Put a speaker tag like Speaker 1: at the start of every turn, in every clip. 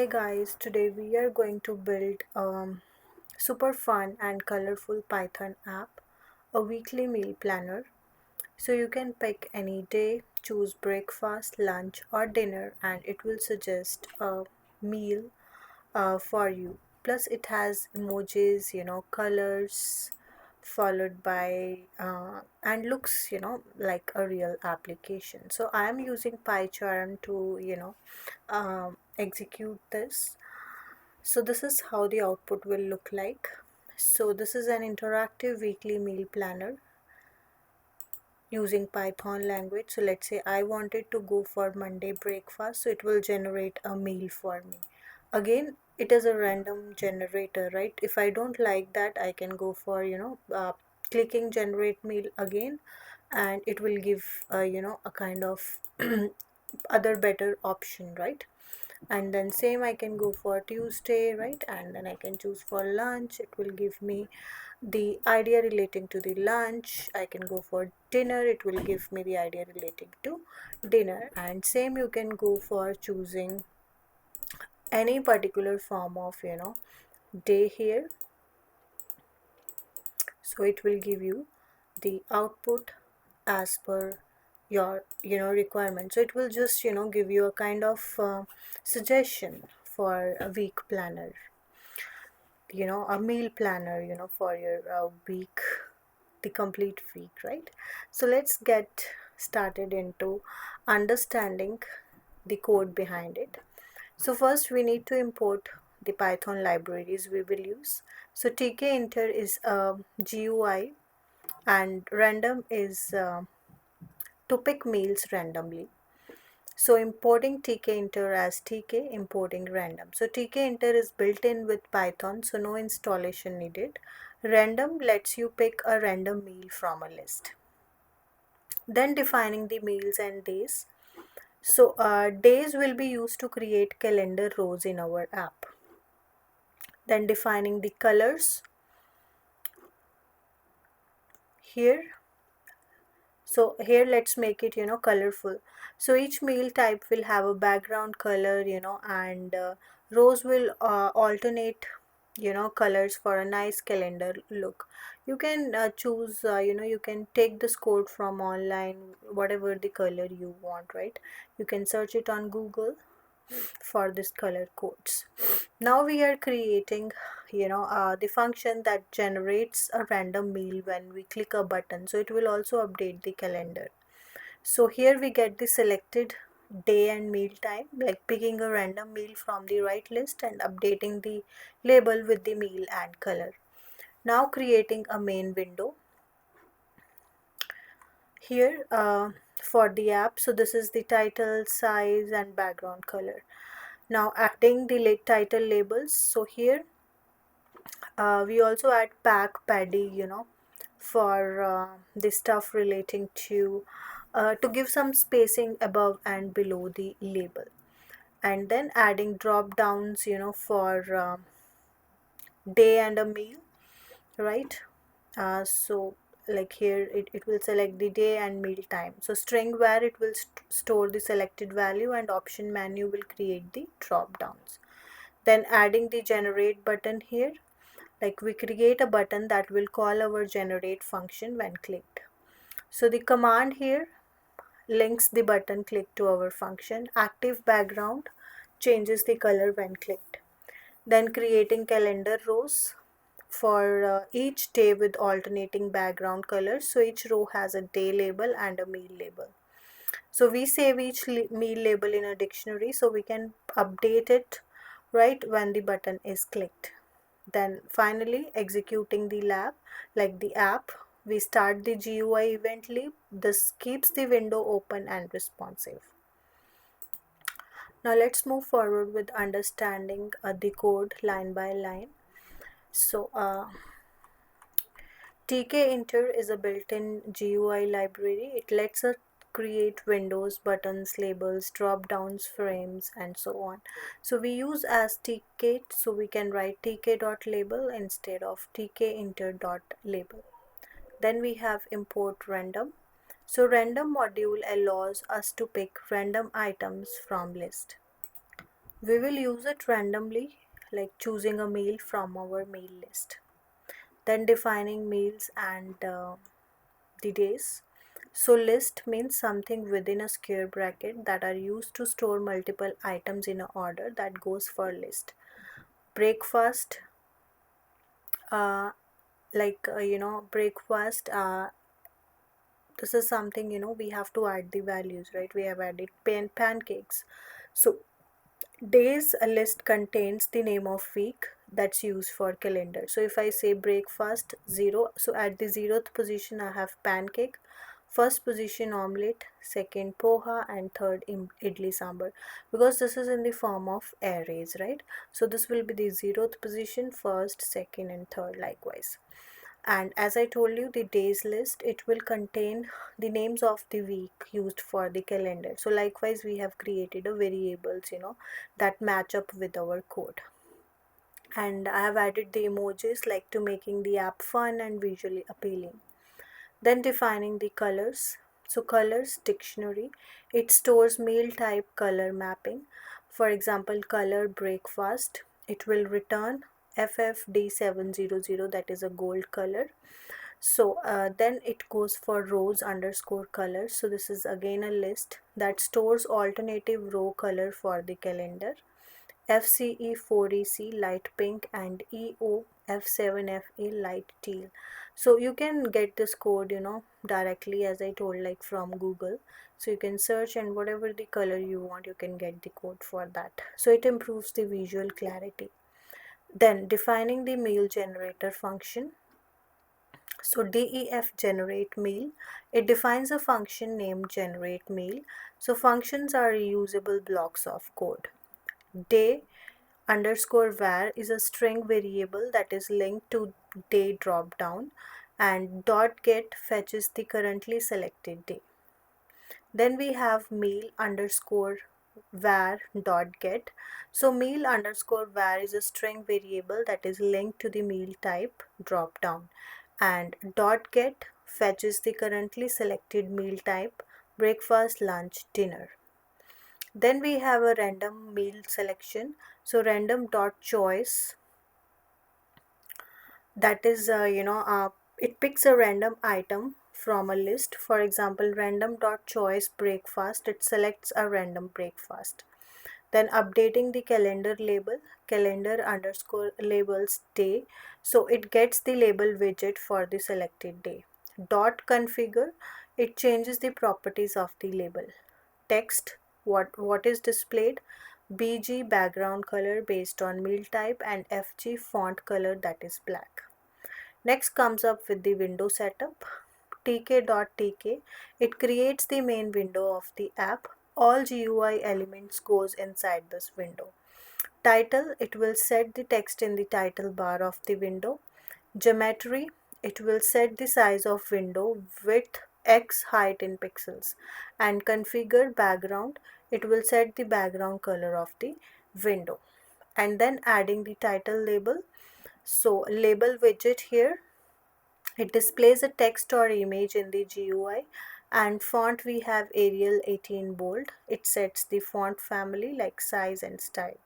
Speaker 1: Hey guys, today we are going to build a super fun and colorful Python app, a weekly meal planner. So you can pick any day, choose breakfast, lunch, or dinner, and it will suggest a meal for you. Plus, it has emojis, colors, followed by and looks, like a real application. So I am using PyCharm to, execute this. So this is how the output will look like. So this is an interactive weekly meal planner using Python language. So let's say I wanted to go for Monday breakfast, so it will generate a meal for me. Again, it is a random generator, right? If I don't like that, I can go for clicking generate meal again, and it will give a kind of other better option, right? And then same I can go for Tuesday, right? And then I can choose for lunch. It will give me the idea relating to the lunch. I can go for dinner. It will give me the idea relating to dinner. And same you can go for choosing any particular form of day here. So it will give you the output as per your requirement. So it will just give you a kind of suggestion for a week planner, a meal planner, for your week, the complete week, right? So let's get started into understanding the code behind it. So first we need to import the Python libraries we will use. So Tkinter is a GUI, and random is to pick meals randomly. So importing Tkinter as Tk, importing random. So Tkinter is built in with Python, so no installation needed. Random lets you pick a random meal from a list. Then defining the meals and days. So days will be used to create calendar rows in our app. Then defining the colors here. So here let's make it colorful. So each meal type will have a background color, and rows will alternate colors for a nice calendar look. You can choose, you can take this code from online, whatever the color you want, right? You can search it on Google for this color codes. Now we are creating the function that generates a random meal when we click a button, so it will also update the calendar. So here we get the selected day and meal time, like picking a random meal from the right list and updating the label with the meal and color. Now creating a main window here for the app. So this is the title, size, and background color. Now adding the title labels. So here we also add pack paddy, for the stuff relating to give some spacing above and below the label. And then adding drop downs, for day and a meal, right? So like here it will select the day and meal time. So string where it will store the selected value, and option menu will create the drop downs. Then adding the generate button here, like we create a button that will call our generate function when clicked. So the command here links the button click to our function. Active background changes the color when clicked. Then creating calendar rows for each day with alternating background colors. So each row has a day label and a meal label. So we save each meal label in a dictionary, so we can update it right when the button is clicked. Then finally executing the lab, like the app, we start the GUI evently. This keeps the window open and responsive. Now let's move forward with understanding the code line by line. So Tkinter is a built-in GUI library. It lets us create windows, buttons, labels, drop downs, frames, and so on. So we use as tk, so we can write tk.label instead of tkinter.label. Then we have import random. So random module allows us to pick random items from list. We will use it randomly, like choosing a meal from our meal list. Then defining meals and the days. So list means something within a square bracket that are used to store multiple items in an order that goes for list. Breakfast, breakfast, this is something, we have to add the values, right? We have added pancakes. So days a list contains the name of week that's used for calendar. So if I say breakfast 0, so at the 0th position I have pancake, first position omelette, second poha, and third idli sambar, because this is in the form of arrays, right? So this will be the 0th position, first, second, and third likewise. And as I told you, the days list, it will contain the names of the week used for the calendar. So likewise we have created a variables, that match up with our code. And I have added the emojis, like to making the app fun and visually appealing. Then defining the colors. So colors dictionary, it stores meal type color mapping. For example, color breakfast, it will return FFD700, that is a gold color. So then it goes for rows underscore color. So this is again a list that stores alternative row color for the calendar. FCE4EC light pink and EOF7FA light teal. So you can get this code, directly, as I told, like from Google. So you can search, and whatever the color you want, you can get the code for that. So it improves the visual clarity. Then defining the meal generator function. So def generate meal, it defines a function named generate meal. So functions are reusable blocks of code. Day underscore var is a string variable that is linked to day drop down, and dot get fetches the currently selected day. Then we have meal underscore var dot get. So meal underscore var is a string variable that is linked to the meal type drop down, and dot get fetches the currently selected meal type breakfast, lunch, dinner. Then we have a random meal selection. So random dot choice, that is it picks a random item from a list. For example, random dot choice breakfast, it selects a random breakfast. Then updating the calendar label, calendar underscore labels day, so it gets the label widget for the selected day. Dot configure, it changes the properties of the label. Text, what is displayed, BG background color based on meal type, and FG font color, that is black. Next comes up with the window setup. tk.tk, it creates the main window of the app. All GUI elements goes inside this window. Title, it will set the text in the title bar of the window. Geometry, it will set the size of window, width, x, height in pixels. And configure background, it will set the background color of the window. And then adding the title label. So label widget here, it displays a text or image in the GUI. And font, we have Arial 18 bold. It sets the font family, like size and style.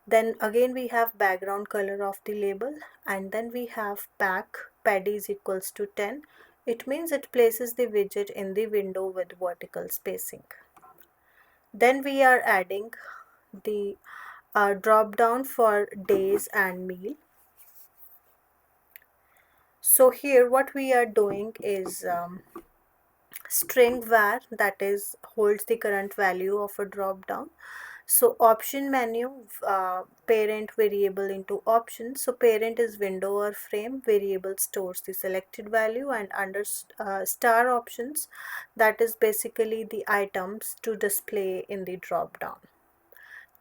Speaker 1: Then again we have background color of the label, and then we have pad is equals to 10. It means it places the widget in the window with vertical spacing. Then we are adding the drop down for days and meal. So here what we are doing is string var, that is holds the current value of a drop down. So option menu, parent variable into options. So parent is window or frame, variable stores the selected value, and under star options, that is basically the items to display in the drop down.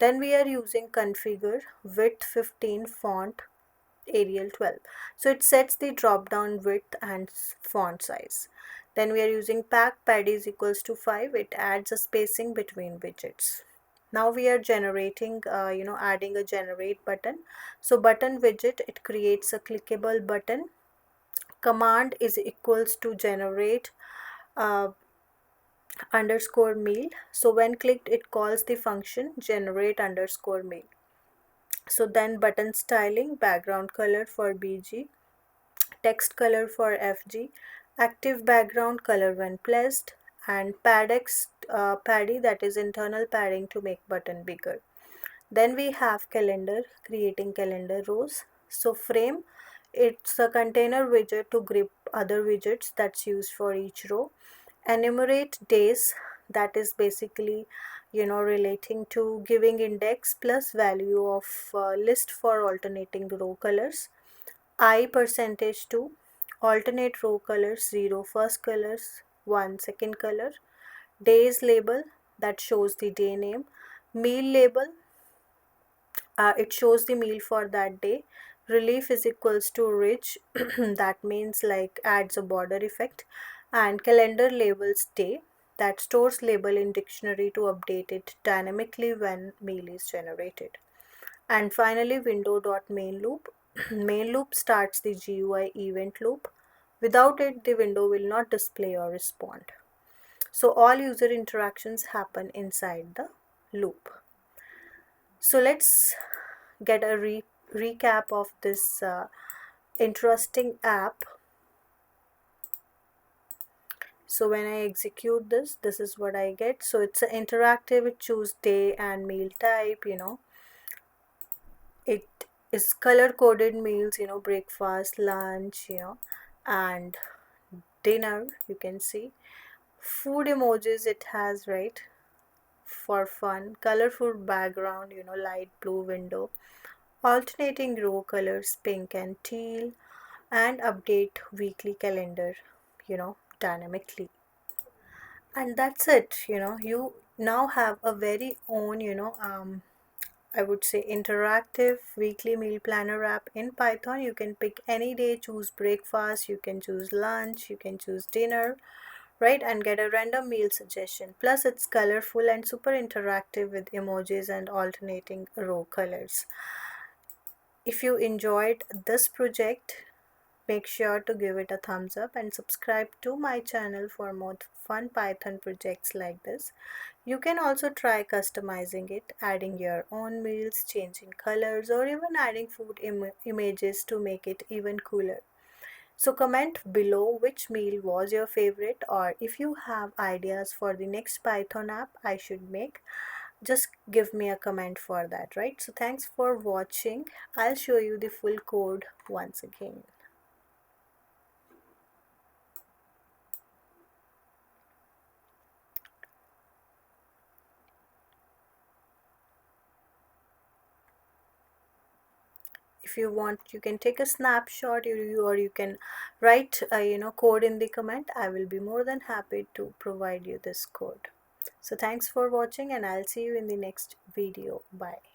Speaker 1: Then we are using configure, width 15, font Arial 12. So it sets the drop down width and font size. Then we are using pad is equals to 5. It adds a spacing between widgets. Now we are generating, adding a generate button. So button widget, it creates a clickable button. Command is equals to generate underscore meal. So when clicked, it calls the function generate underscore meal. So then button styling, background color for BG, text color for FG, active background color when pressed, and paddy, that is internal padding to make button bigger. Then we have calendar, creating calendar rows. So frame, it's a container widget to grip other widgets that's used for each row. Enumerate days, that is basically relating to giving index plus value of list for alternating row colors. I percentage 2, alternate row colors, 0 first colors, 1 second color. Days label, that shows the day name. Meal label, it shows the meal for that day. Relief is equals to rich, that means like adds a border effect. And calendar labels day, that stores label in dictionary to update it dynamically when meal is generated. And finally window.main loop. Main loop starts the GUI event loop. Without it, the window will not display or respond. So all user interactions happen inside the loop. So let's get a recap of this interesting app. So when I execute this is what I get. So it's an interactive, it choose day and meal type, it is color coded meals, breakfast, lunch, and dinner. You can see food emojis it has, right, for fun. Colorful background, light blue window, alternating row colors pink and teal, and update weekly calendar, dynamically. And that's it. You now have a very own, I would say interactive weekly meal planner app in Python. You can pick any day, choose breakfast, you can choose lunch, you can choose dinner, right, and get a random meal suggestion. Plus it's colorful and super interactive with emojis and alternating row colors. If you enjoyed this project, make sure to give it a thumbs up and subscribe to my channel for more fun Python projects like this. You can also try customizing it, adding your own meals, changing colors, or even adding food images to make it even cooler. So comment below which meal was your favorite, or if you have ideas for the next Python app I should make, just give me a comment for that, right? So thanks for watching. I'll show you the full code once again. If you want, you can take a snapshot, or you can write code in the comment. I will be more than happy to provide you this code. So thanks for watching, and I'll see you in the next video. Bye.